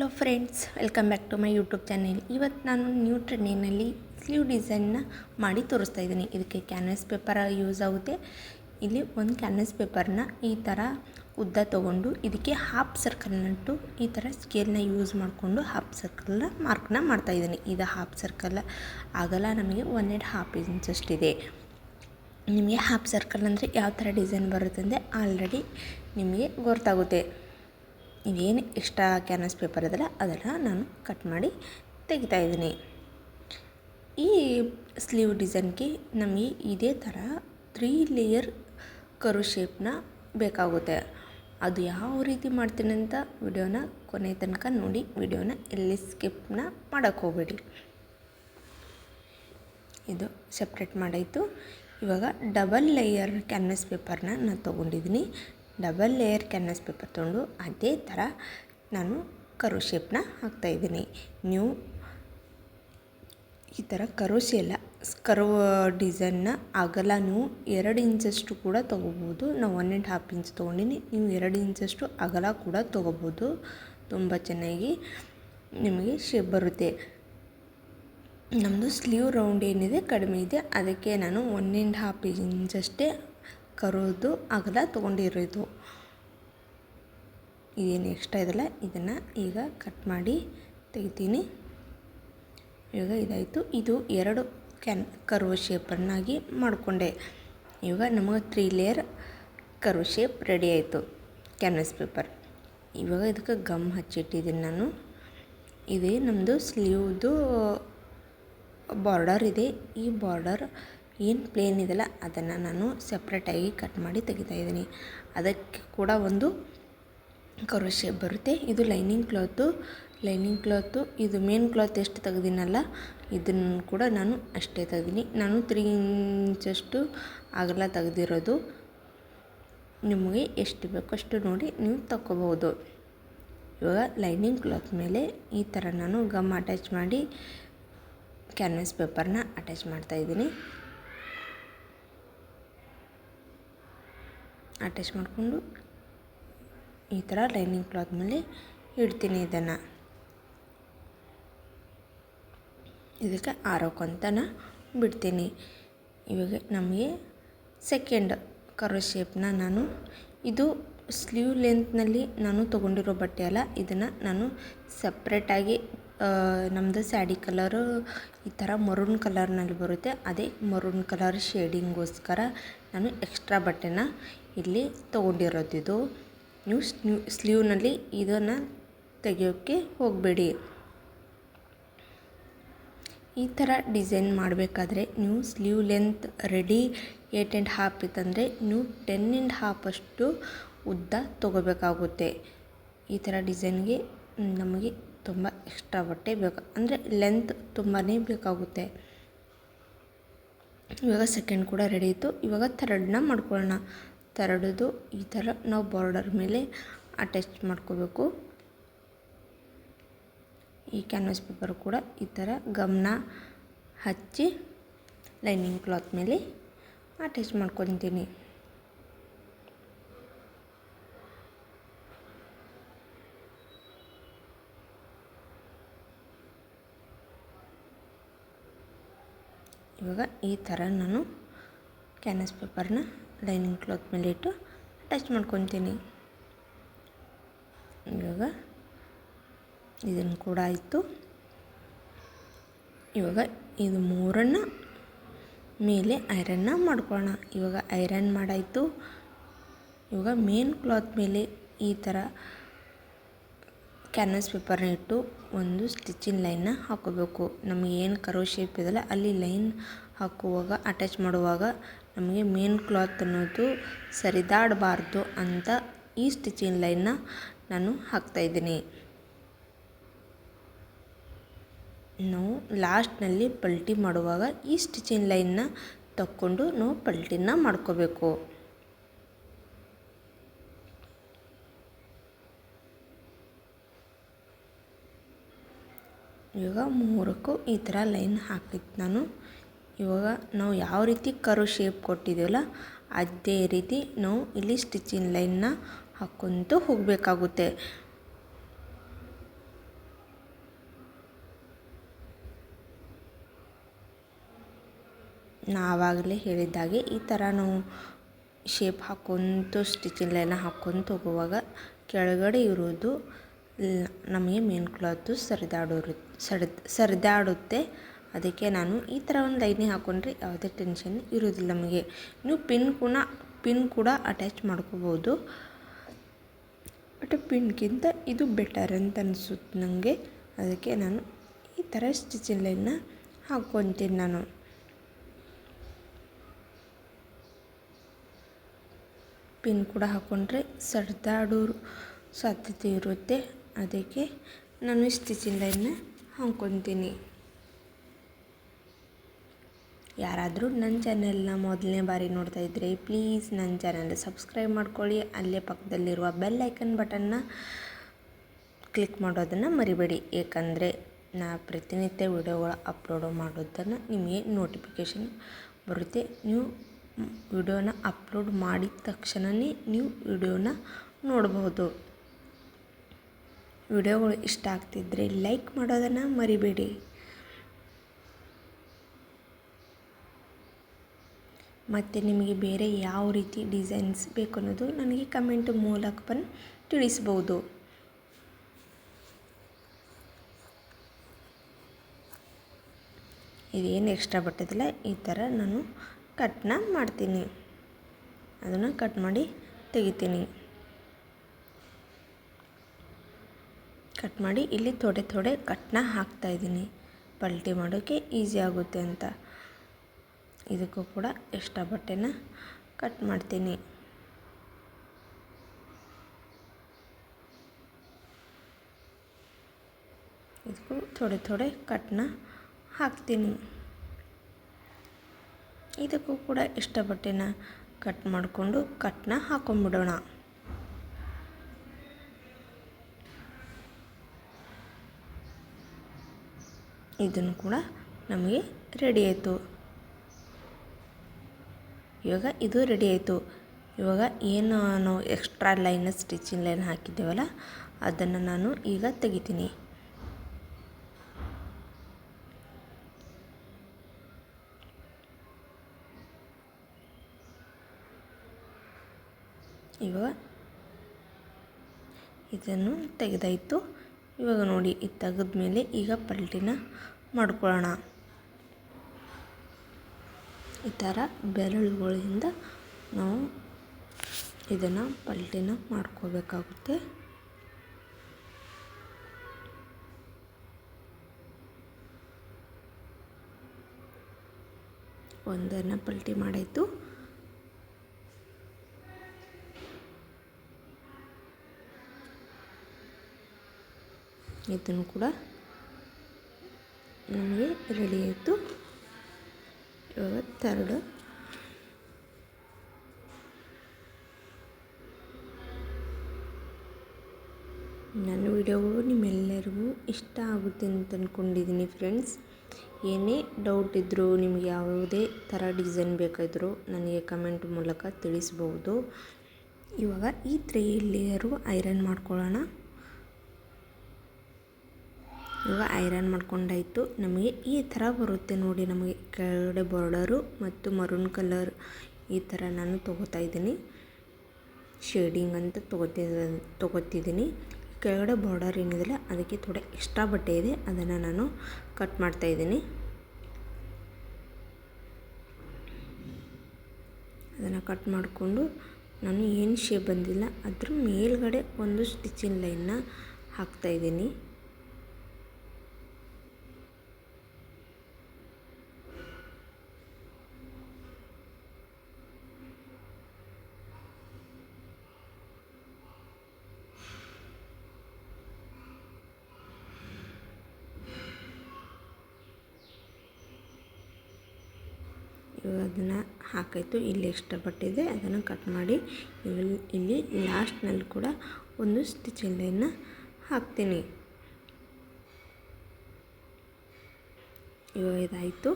Hello friends, welcome back to my YouTube channel. ಇವತ್ತು ನಾನು new ಟ್ರೆಂಡಿನಲ್ಲಿ sleeve ಡಿಸೈನ್ನ ಮಾಡಿ ತೋರಿಸ್ತಾ ಇದ್ದೀನಿ. ಇದಕ್ಕೆ ಕ್ಯಾನ್ವಾಸ್ ಪೇಪರ್ ಯೂಸ್ ಆಗುತ್ತೆ. ಇಲ್ಲಿ ಒಂದು ಕ್ಯಾನ್ವಾಸ್ ಪೇಪರ್ನ ಈ ಥರ ಉದ್ದ ತೊಗೊಂಡು ಇದಕ್ಕೆ ಹಾಫ್ ಸರ್ಕಲ್ನಟ್ಟು ಈ ಥರ ಸ್ಕೇಲ್ನ ಯೂಸ್ ಮಾಡಿಕೊಂಡು ಹಾಫ್ ಸರ್ಕಲ್ನ ಮಾರ್ಕ್ನ ಮಾಡ್ತಾಯಿದ್ದೀನಿ. ಇದು ಹಾಫ್ ಸರ್ಕಲ್ ಆಗಲ್ಲ, ನಮಗೆ 1.5 ಇಂಚಷ್ಟಿದೆ. ನಿಮಗೆ ಹಾಫ್ ಸರ್ಕಲ್ ಅಂದರೆ ಯಾವ ಥರ ಡಿಸೈನ್ ಬರುತ್ತೆ ಅಂದರೆ ಆಲ್ರೆಡಿ ನಿಮಗೆ ಗೊತ್ತಾಗುತ್ತೆ. ಇವೇನು ಎಕ್ಸ್ಟ್ರಾ ಕ್ಯಾನ್ವಾಸ್ ಪೇಪರ್ ಇದಲ್ಲ ಅದನ್ನು ನಾನು ಕಟ್ ಮಾಡಿ ತೆಗಿತಾಯಿದ್ದೀನಿ. ಈ ಸ್ಲೀವ್ ಡಿಸೈನ್ಗೆ ನಮಗೆ ಇದೇ ಥರ 3 ಲೇಯರ್ ಕರು ಶೇಪ್ನ ಬೇಕಾಗುತ್ತೆ. ಅದು ಯಾವ ರೀತಿ ಮಾಡ್ತೀನಿ ಅಂತ ವಿಡಿಯೋನ ಕೊನೆ ತನಕ ನೋಡಿ. ವಿಡಿಯೋನ ಎಲ್ಲಿ ಸ್ಕಿಪ್ನ ಮಾಡೋಕ್ಕೆ ಹೋಗಬೇಡಿ. ಇದು ಸಪ್ರೇಟ್ ಮಾಡಾಯಿತು. ಇವಾಗ ಡಬಲ್ ಲೇಯರ್ ಕ್ಯಾನ್ವಾಸ್ ಪೇಪರ್ನ ನಾನು ತೊಗೊಂಡಿದ್ದೀನಿ. ಡಬಲ್ ಲೇಯರ್ ಕ್ಯಾನ್ವಾಸ್ ಪೇಪರ್ ತೊಗೊಂಡು ಅದೇ ಥರ ನಾನು ಕರು ಶೇಪ್ನ ಹಾಕ್ತಾಯಿದ್ದೀನಿ. ನೀವು ಈ ಥರ ಕರು ಡಿಸೈನ್ನ ಅಗಲ ನೀವು 2 ಇಂಚಷ್ಟು ಕೂಡ ತೊಗೋಬೋದು. ನಾವು 1.5 ಇಂಚ್ ತೊಗೊಂಡಿನಿ. ನೀವು 2 ಇಂಚಷ್ಟು ಅಗಲ ಕೂಡ ತೊಗೋಬೋದು. ತುಂಬ ಚೆನ್ನಾಗಿ ನಿಮಗೆ ಶೇಪ್ ಬರುತ್ತೆ. ನಮ್ಮದು ಸ್ಲೀವ್ ರೌಂಡ್ ಏನಿದೆ ಕಡಿಮೆ ಇದೆ, ಅದಕ್ಕೆ ನಾನು 1.5 ಇಂಚಷ್ಟೇ ಕರುದು ಅಗಲ ತೊಗೊಂಡಿರೋದು. ಇದೇನು ಎಕ್ಸ್ಟ್ರಾ ಇದಲ್ಲ ಇದನ್ನು ಈಗ ಕಟ್ ಮಾಡಿ ತೆಗಿತೀನಿ. ಇವಾಗ ಇದಾಯಿತು. ಇದು 2 ಕರು ಶೇಪನ್ನಾಗಿ ಮಾಡಿಕೊಂಡೆ. ಇವಾಗ ನಮಗೆ 3 ಲೇಯರ್ ಕರು ಶೇಪ್ ರೆಡಿ ಆಯಿತು ಕ್ಯಾನ್ವಾಸ್ ಪೇಪರ್. ಇವಾಗ ಇದಕ್ಕೆ ಗಮ್ ಹಚ್ಚಿಟ್ಟಿದ್ದೀನಿ ನಾನು. ಇದೇ ನಮ್ಮದು ಸ್ಲೀವ್ದು ಬಾರ್ಡರ್ ಇದೆ. ಈ ಬಾರ್ಡರ್ ಏನು ಪ್ಲೇನ್ ಇದೆಲ್ಲ ಅದನ್ನು ನಾನು ಸಪ್ರೇಟಾಗಿ ಕಟ್ ಮಾಡಿ ತೆಗಿತಾಯಿದ್ದೀನಿ. ಅದಕ್ಕೆ ಕೂಡ ಒಂದು ಕರು ಶೇಪ್ ಬರುತ್ತೆ. ಇದು ಲೈನಿಂಗ್ ಕ್ಲಾತು ಇದು ಮೇನ್ ಕ್ಲಾತ್ ಎಷ್ಟು ತೆಗೆದಿನಲ್ಲ ಇದನ್ನು ಕೂಡ ನಾನು ಅಷ್ಟೇ ತೆಗೆದೀನಿ. ನಾನು 3 ಇಂಚಷ್ಟು ಅಗಲ ತೆಗೆದಿರೋದು. ನಿಮಗೆ ಎಷ್ಟು ಬೇಕೋ ಅಷ್ಟು ನೋಡಿ ನೀವು ತಗೋಬೋದು. ಇವಾಗ ಲೈನಿಂಗ್ ಕ್ಲಾತ್ ಮೇಲೆ ಈ ಥರ ನಾನು ಗಮ್ ಅಟ್ಯಾಚ್ ಮಾಡಿ ಕ್ಯಾನ್ವಾಸ್ ಪೇಪರ್ನ ಅಟ್ಯಾಚ್ ಮಾಡ್ತಾಯಿದ್ದೀನಿ. ಅಟ್ಯಾಚ್ ಮಾಡಿಕೊಂಡು ಈ ಥರ ಲೈನಿಂಗ್ ಕ್ಲಾತ್ ಮೇಲೆ ಇಡ್ತೀನಿ. ಇದಕ್ಕೆ ಆರೋಕ್ಕಂತನ ಬಿಡ್ತೀನಿ. ಇವಾಗ ನಮಗೆ ಸೆಕೆಂಡ್ ಕರು ಶೇಪ್ನ ಇದು ಸ್ಲೀವ್ ಲೆಂತ್ನಲ್ಲಿ ನಾನು ತೊಗೊಂಡಿರೋ ಬಟ್ಟೆ ಅಲ್ಲ. ಇದನ್ನು ನಾನು ಸಪ್ರೇಟಾಗಿ ನಮ್ಮದು ಸ್ಯಾಡಿ ಕಲರು ಈ ಥರ ಮರೂನ್ ಕಲರ್ನಲ್ಲಿ ಬರುತ್ತೆ. ಅದೇ ಮರೂನ್ ಕಲರ್ ಶೇಡಿಂಗೋಸ್ಕರ ನಾನು ಎಕ್ಸ್ಟ್ರಾ ಬಟ್ಟೆನ ಇಲ್ಲಿ ತೊಗೊಂಡಿರೋದಿದು. ನೀವು ಸ್ಲೀವ್ನಲ್ಲಿ ಇದನ್ನು ತೆಗಿಯೋಕ್ಕೆ ಹೋಗಬೇಡಿ. ಈ ಥರ ಡಿಸೈನ್ ಮಾಡಬೇಕಾದ್ರೆ ನೀವು ಸ್ಲೀವ್ ಲೆಂತ್ ರೆಡಿ 8.5 ಇತ್ತಂದರೆ ನೀವು 10.5 ಅಷ್ಟು ಉದ್ದ ತೊಗೋಬೇಕಾಗುತ್ತೆ. ಈ ಥರ ಡಿಸೈನ್ಗೆ ನಮಗೆ ತುಂಬ ಎಕ್ಸ್ಟ್ರಾ ಬಟ್ಟೆ ಬೇಕು, ಅಂದರೆ ಲೆಂತ್ ತುಂಬಾ ಬೇಕಾಗುತ್ತೆ. ಇವಾಗ ಸೆಕೆಂಡ್ ಕೂಡ ರೆಡಿ ಇತ್ತು. ಇವಾಗ ಥರ್ಡ್ನ ಮಾಡ್ಕೊಳ್ಳೋಣ. ಥರ್ಡದು ಈ ಥರ ನಾವು ಬಾರ್ಡರ್ ಮೇಲೆ ಅಟ್ಯಾಚ್ ಮಾಡ್ಕೋಬೇಕು. ಈ ಕ್ಯಾನ್ವಾಸ್ ಪೇಪರ್ ಕೂಡ ಈ ಥರ ಗಮ್ನ ಹಚ್ಚಿ ಲೈನಿಂಗ್ ಕ್ಲಾತ್ ಮೇಲೆ ಅಟ್ಯಾಚ್ ಮಾಡ್ಕೊತೀನಿ. ಇವಾಗ ಈ ಥರ ನಾನು ಕ್ಯಾನ್ವಾಸ್ ಪೇಪರ್ನ ಲೈನಿಂಗ್ ಕ್ಲಾತ್ ಮೇಲೆ ಇಟ್ಟು ಅಟ್ಯಾಚ್ ಮಾಡ್ಕೊತೀನಿ. ಇವಾಗ ಇದನ್ನು ಕೂಡ ಆಯಿತು. ಇವಾಗ ಇದು 3 ಮೇಲೆ ಐರನ್ನ ಮಾಡ್ಕೊಳ್ಳೋಣ. ಇವಾಗ ಐರನ್ ಮಾಡಾಯಿತು. ಇವಾಗ ಮೇನ್ ಕ್ಲಾತ್ ಮೇಲೆ ಈ ಥರ ಕ್ಯಾನ್ವಾಸ್ ಪೇಪರ್ನ ಇಟ್ಟು ಒಂದು ಸ್ಟಿಚಿಂಗ್ ಲೈನ್ನ ಹಾಕೋಬೇಕು. ನಮಗೆ ಏನು ಕರು ಶೇಪ್ ಇದೆಯಲ್ಲ ಅಲ್ಲಿ ಲೈನ್ ಹಾಕುವಾಗ ಅಟ್ಯಾಚ್ ಮಾಡುವಾಗ ನಮಗೆ ಮೇನ್ ಕ್ಲಾತ್ ಅನ್ನೋದು ಸರಿದಾಡಬಾರ್ದು ಅಂತ ಈ ಸ್ಟಿಚಿಂಗ್ ಲೈನ್ನ ನಾನು ಹಾಕ್ತಾಯಿದ್ದೀನಿ. ನಾವು ಲಾಸ್ಟ್ನಲ್ಲಿ ಪಲ್ಟಿ ಮಾಡುವಾಗ ಈ ಸ್ಟಿಚಿಂಗ್ ಲೈನ್ನ ತಕ್ಕೊಂಡು ನಾವು ಪಲ್ಟಿನ ಮಾಡ್ಕೋಬೇಕು. ಇವಾಗ 3ಕ್ಕೂ ಈ ಥರ ಲೈನ್ ಹಾಕಿತ್ತು ನಾನು. ಇವಾಗ ನಾವು ಯಾವ ರೀತಿ ಕರು ಶೇಪ್ ಕೊಟ್ಟಿದ್ದೀವಲ್ಲ ಅದೇ ರೀತಿ ನಾವು ಇಲ್ಲಿ ಸ್ಟಿಚಿಂಗ್ ಲೈನ್ನ ಹಾಕ್ಕೊಂತ ಹೋಗಬೇಕಾಗುತ್ತೆ. ಆವಾಗಲೇ ಹೇಳಿದ್ದಾಗೆ ಈ ಥರ ನಾವು ಶೇಪ್ ಹಾಕ್ಕೊಂತ ಸ್ಟಿಚಿಂಗ್ ಲೈನ ಹಾಕ್ಕೊಂತ ಹೋಗುವಾಗ ಕೆಳಗಡೆ ಇರೋದು ನಮಗೆ ಮೇನ್ ಕ್ಲಾತು ಸರಿದಾಡುತ್ತೆ. ಅದಕ್ಕೆ ನಾನು ಈ ಥರ ಒಂದು ಲೈನಿಂಗ್ ಹಾಕ್ಕೊಂಡ್ರೆ ಯಾವುದೇ ಟೆನ್ಷನ್ ಇರೋದಿಲ್ಲ ನಮಗೆ. ನೀವು ಪಿನ್ ಕೂಡ ಅಟ್ಯಾಚ್ ಮಾಡ್ಕೋಬೋದು. ಬಟ್ ಪಿನ್ಗಿಂತ ಇದು ಬೆಟರ್ ಅಂತ ಅನಿಸುತ್ತೆ ನನಗೆ. ಅದಕ್ಕೆ ನಾನು ಈ ಥರ ಸ್ಟಿಚಿಂಗ್ ಲೈನ್ನ ಹಾಕ್ಕೊತೀನಿ. ನಾನು ಪಿನ್ ಕೂಡ ಹಾಕ್ಕೊಂಡ್ರೆ ಸರಿದಾಡೋ ಸಾಧ್ಯತೆ ಇರುತ್ತೆ. ಅದಕ್ಕೆ ನಾನು ಸ್ಟಿಚಿಂಗ್ ಲೈನ್ನ ಹಾಕ್ಕೊತೀನಿ. ಯಾರಾದರೂ ನನ್ನ ಚಾನೆಲ್ನ ಮೊದಲನೇ ಬಾರಿ ನೋಡ್ತಾ ಇದ್ದರೆ ಪ್ಲೀಸ್ ನನ್ನ ಚಾನೆಲ್ ಸಬ್ಸ್ಕ್ರೈಬ್ ಮಾಡ್ಕೊಳ್ಳಿ. ಅಲ್ಲೇ ಪಕ್ಕದಲ್ಲಿರುವ ಬೆಲ್ ಐಕನ್ ಬಟನ್ನ ಕ್ಲಿಕ್ ಮಾಡೋದನ್ನು ಮರಿಬೇಡಿ. ಏಕೆಂದರೆ ನಾ ಪ್ರತಿನಿತ್ಯ ವಿಡಿಯೋಗಳ ಅಪ್ಲೋಡ್ ಮಾಡೋದನ್ನು ನಿಮಗೆ ನೋಟಿಫಿಕೇಷನ್ ಬರುತ್ತೆ. ನೀವು ವಿಡಿಯೋನ ಅಪ್ಲೋಡ್ ಮಾಡಿದ ತಕ್ಷಣವೇ ನೀವು ವಿಡಿಯೋನ ನೋಡಬಹುದು. ವಿಡಿಯೋಗಳು ಇಷ್ಟ ಆಗ್ತಿದ್ದರೆ ಲೈಕ್ ಮಾಡೋದನ್ನು ಮರಿಬೇಡಿ. ಮತ್ತು ನಿಮಗೆ ಬೇರೆ ಯಾವ ರೀತಿ ಡಿಸೈನ್ಸ್ ಬೇಕು ಅನ್ನೋದು ನನಗೆ ಕಮೆಂಟ್ ಮೂಲಕ ಬಂದು ತಿಳಿಸ್ಬೋದು. ಇದೇನು ಎಕ್ಸ್ಟ್ರಾ ಬಟ್ಟದಿಲ್ಲ, ಈ ಥರ ನಾನು ಕಟ್ನ ಮಾಡ್ತೀನಿ. ಅದನ್ನು ಕಟ್ ಮಾಡಿ ತೆಗಿತೀನಿ. ಕಟ್ ಮಾಡಿ ಇಲ್ಲಿ ಥೋಡೆ ಕಟ್ನ ಹಾಕ್ತಾಯಿದ್ದೀನಿ, ಪಲ್ಟಿ ಮಾಡೋಕ್ಕೆ ಈಸಿ ಆಗುತ್ತೆ ಅಂತ. ಇದಕ್ಕೂ ಕೂಡ ಎಕ್ಸ್ಟ್ರಾ ಬಟ್ಟೆನ ಕಟ್ ಮಾಡ್ತೀನಿ. ಇದಕ್ಕೂ ಥೋಡೆ ಕಟ್ನ ಹಾಕ್ತೀನಿ. ಇದಕ್ಕೂ ಕೂಡ ಎಕ್ಸ್ಟ್ರಾ ಬಟ್ಟೆನ ಕಟ್ ಮಾಡಿಕೊಂಡು ಕಟ್ನ ಹಾಕೊಂಡ್ಬಿಡೋಣ. ಇದನ್ನು ಕೂಡ ನಮಗೆ ರೆಡಿ ಆಯಿತು. ಇವಾಗ ಇದು ರೆಡಿ ಆಯಿತು. ಇವಾಗ ಏನು ನಾವು ಎಕ್ಸ್ಟ್ರಾ ಲೈನ್ ಸ್ಟಿಚಿಂಗ್ ಲೈನ್ ಹಾಕಿದ್ದೇವಲ್ಲ ಅದನ್ನು ನಾನು ಈಗ ತೆಗಿತೀನಿ. ಇವಾಗ ಇದನ್ನು ತೆಗೆದಾಯಿತು. ಇವಾಗ ನೋಡಿ, ಇದು ತೆಗೆದ ಮೇಲೆ ಈಗ ಪಲ್ಟಿನ ಮಾಡ್ಕೊಳ್ಳೋಣ. ಈ ಥರ ಬೆರಳುಗಳಿಂದ ನಾವು ಇದನ್ನು ಪಲ್ಟಿನ ಮಾಡ್ಕೋಬೇಕಾಗುತ್ತೆ. ಒಂದನ್ನು ಪಲ್ಟಿ ಮಾಡಾಯಿತು. ಇದನ್ನು ಕೂಡ ನಮಗೆ ರೆಡಿ ಆಯಿತು. ಇವಾಗ ಥರ್ಡ್ ನನ್ನ ವಿಡಿಯೋಗಳು ನಿಮ್ಮೆಲ್ಲರಿಗೂ ಇಷ್ಟ ಆಗುತ್ತೆ ಅಂತ ಅಂದ್ಕೊಂಡಿದ್ದೀನಿ ಫ್ರೆಂಡ್ಸ್. ಏನೇ ಡೌಟ್ ಇದ್ದರೂ ನಿಮಗೆ ಯಾವುದೇ ಥರ ಡಿಸೈನ್ ಬೇಕಾದರೂ ನನಗೆ ಕಮೆಂಟ್ ಮೂಲಕ ತಿಳಿಸ್ಬೋದು. ಇವಾಗ ಈ 3 ಲೇಯರು ಐರನ್ ಮಾಡ್ಕೊಳ್ಳೋಣ. ಇವಾಗ ಐರನ್ ಮಾಡ್ಕೊಂಡಾಯಿತು. ನಮಗೆ ಈ ಥರ ಬರುತ್ತೆ ನೋಡಿ. ನಮಗೆ ಕೆಳಗಡೆ ಬಾರ್ಡರು ಮತ್ತು ಮರೂನ್ ಕಲರ್ ಈ ಥರ ನಾನು ತೊಗೋತಾ ಇದ್ದೀನಿ. ಶೇಡಿಂಗ್ ಅಂತ ತೊಗೋತಿದ್ದೀನಿ. ಕೆಳಗಡೆ ಬಾರ್ಡರ್ ಏನಿದೆಯಲ್ಲ ಅದಕ್ಕೆ ಥೋಡೆ ಎಕ್ಸ್ಟ್ರಾ ಬಟ್ಟೆ ಇದೆ, ಅದನ್ನು ನಾನು ಕಟ್ ಮಾಡ್ತಾಯಿದ್ದೀನಿ. ಅದನ್ನು ಕಟ್ ಮಾಡಿಕೊಂಡು ನಾನು ಏನು ಶೇಪ್ ಬಂದಿಲ್ಲ ಅದ್ರ ಮೇಲ್ಗಡೆ ಒಂದು ಸ್ಟಿಚಿಂಗ್ ಲೈನ್ನ ಹಾಕ್ತಾಯಿದ್ದೀನಿ. ಇವಾಗ ಅದನ್ನು ಹಾಕಾಯಿತು. ಇಲ್ಲಿ ಎಕ್ಸ್ಟ್ರಾ ಬಟ್ಟೆ ಇದೆ ಅದನ್ನು ಕಟ್ ಮಾಡಿ ಇಲ್ಲಿ ಲಾಸ್ಟ್ನಲ್ಲಿ ಕೂಡ ಒಂದು ಸ್ಟಿಚಿಂಗ್ ಲೈನ್ನ ಹಾಕ್ತೀನಿ. ಇವಾಗ ಇದಾಯಿತು.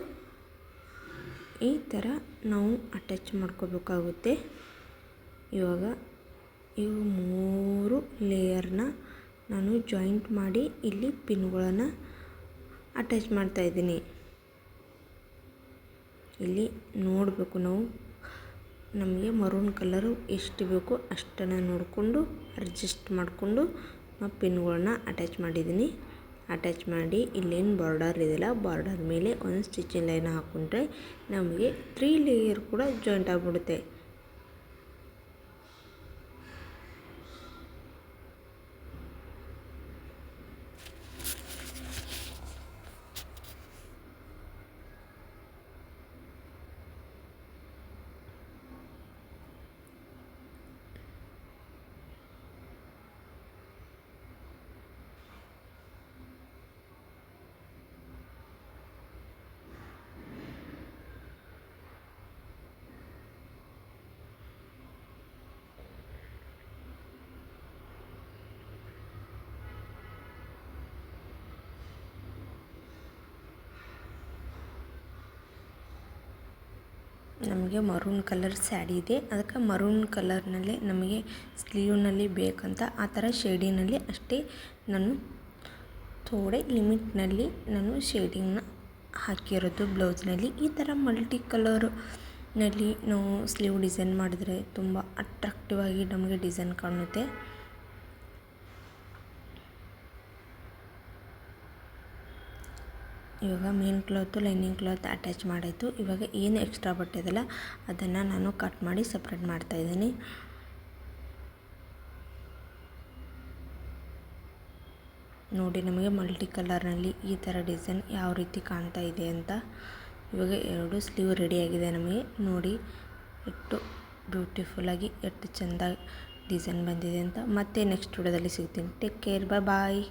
ಈ ಥರ ನಾವು ಅಟ್ಯಾಚ್ ಮಾಡ್ಕೋಬೇಕಾಗುತ್ತೆ. ಇವಾಗ ಇವು 3 ಲೇಯರ್ನ ನಾನು ಜಾಯಿಂಟ್ ಮಾಡಿ ಇಲ್ಲಿ ಪಿನ್ಗಳನ್ನು ಅಟ್ಯಾಚ್ ಮಾಡ್ತಾಯಿದ್ದೀನಿ. ಇಲ್ಲಿ ನೋಡಬೇಕು ನಾವು ನಮಗೆ ಮರೂನ್ ಕಲರು ಎಷ್ಟು ಬೇಕು ಅಷ್ಟನ್ನು ನೋಡಿಕೊಂಡು ಅಡ್ಜಸ್ಟ್ ಮಾಡಿಕೊಂಡು ನಾವು ಪಿನ್ಗಳನ್ನ ಅಟ್ಯಾಚ್ ಮಾಡಿದ್ದೀನಿ. ಅಟ್ಯಾಚ್ ಮಾಡಿ ಇಲ್ಲೇನು ಬಾರ್ಡರ್ ಇದೆಯಲ್ಲ ಬಾರ್ಡರ್ ಮೇಲೆ ಒಂದು ಸ್ಟಿಚಿಂಗ್ ಲೈನ್ ಹಾಕ್ಕೊಂಡ್ರೆ ನಮಗೆ 3 ಲೇಯರ್ ಕೂಡ ಜಾಯಿಂಟ್ ಆಗಿಬಿಡುತ್ತೆ. ನಮಗೆ ಮರೂನ್ ಕಲರ್ ಸ್ಯಾರಿ ಇದೆ, ಅದಕ್ಕೆ ಮರೂನ್ ಕಲರ್ನಲ್ಲೇ ನಮಗೆ ಸ್ಲೀವ್ನಲ್ಲಿ ಬೇಕಂತ ಆ ಥರ ಶೇಡಿನಲ್ಲಿ ಅಷ್ಟೇ ನಾನು ಥೋಡೆ ಲಿಮಿಟ್ನಲ್ಲಿ ನಾನು ಶೇಡಿಂಗ್ನ ಹಾಕಿರೋದು ಬ್ಲೌಸ್ನಲ್ಲಿ. ಈ ಥರ ಮಲ್ಟಿ ಕಲರ್ನಲ್ಲಿ ನಾವು ಸ್ಲೀವ್ ಡಿಸೈನ್ ಮಾಡಿದರೆ ತುಂಬ ಅಟ್ರಾಕ್ಟಿವ್ ಆಗಿ ನಮಗೆ ಡಿಸೈನ್ ಕಾಣುತ್ತೆ. ಇವಾಗ main cloth lining cloth attach ಮಾಡಾಯಿತು. ಇವಾಗ ಏನು ಎಕ್ಸ್ಟ್ರಾ ಬಟ್ಟೆ ಇದೆಯಲ್ಲ ಅದನ್ನು ನಾನು ಕಟ್ ಮಾಡಿ ಸಪ್ರೇಟ್ ಮಾಡ್ತಾಯಿದ್ದೀನಿ. ನೋಡಿ ನಮಗೆ ಮಲ್ಟಿ ಕಲರ್ನಲ್ಲಿ ಈ ಥರ ಡಿಸೈನ್ ಯಾವ ರೀತಿ ಕಾಣ್ತಾ ಇದೆ ಅಂತ. ಇವಾಗ 2 ಸ್ಲೀವ್ ರೆಡಿಯಾಗಿದೆ ನಮಗೆ. ನೋಡಿ ಎಷ್ಟು ಬ್ಯೂಟಿಫುಲ್ಲಾಗಿ ಎಷ್ಟು ಚೆಂದ ಡಿಸೈನ್ ಬಂದಿದೆ ಅಂತ. ಮತ್ತೆ ನೆಕ್ಸ್ಟ್ ವಿಡಿಯೋದಲ್ಲಿ ಸಿಗ್ತೀನಿ. ಟೇಕ್ ಕೇರ್, ಬಾಯ್.